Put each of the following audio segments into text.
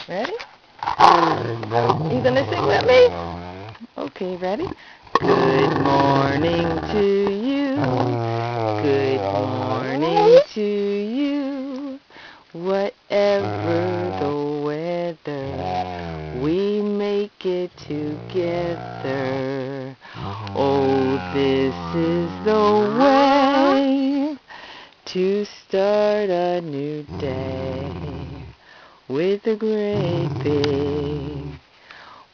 Ready? You gonna sing with me? Okay, ready? Good morning to you. Good morning to you. Whatever the weather, we make it together. Oh, this is the way to start a new day with a great big,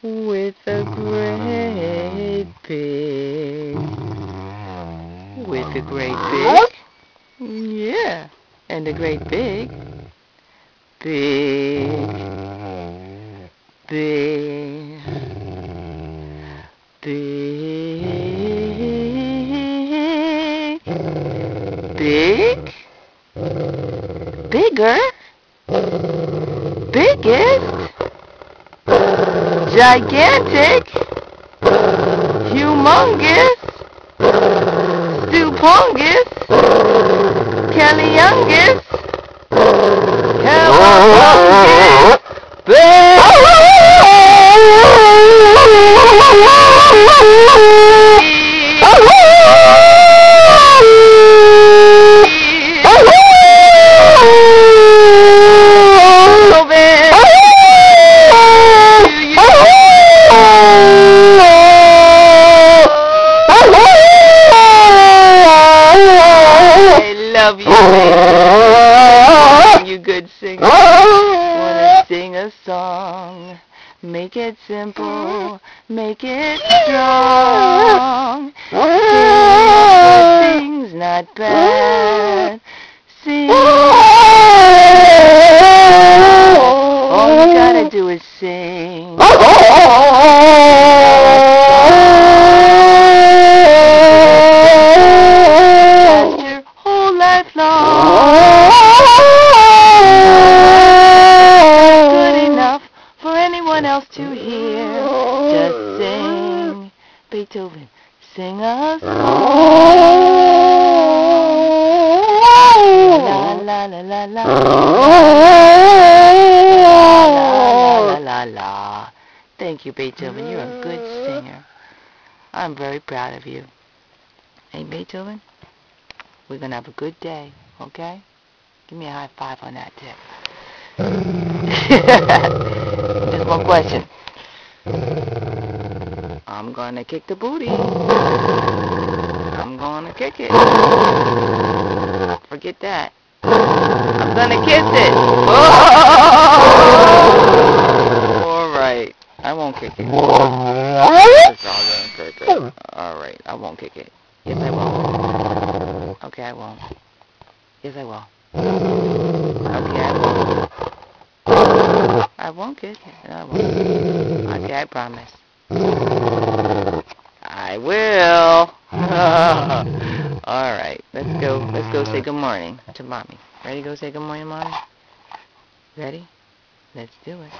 with a great big, with a great big, yeah, and a great big, big, big, big, big, bigger, biggest, gigantic, humongous, stupongous, Kellyungous, Hellungous, big. Love you, baby. You good singer. Wanna sing a song? Make it simple. Make it strong. Sing's not bad. Sing. All you gotta do is sing. Good enough for anyone else to hear. Just sing, Beethoven, sing a song. La la la la la la la la. Thank you, Beethoven. You're a good singer. I'm very proud of you. Hey, Beethoven, we're gonna have a good day, okay? Give me a high five on that tip. Just one question. I'm gonna kick the booty. I'm gonna kick it. Forget that. I'm gonna kiss it. Alright. I won't kick it. Alright, I won't kick it. Yes, I will. Okay, I won't. Yes, I will. Okay, I won't. I won't kick it. I won't. Okay, I promise. I will. Alright, let's go say good morning to Mommy. Ready to go say good morning, Mommy? Ready? Let's do it.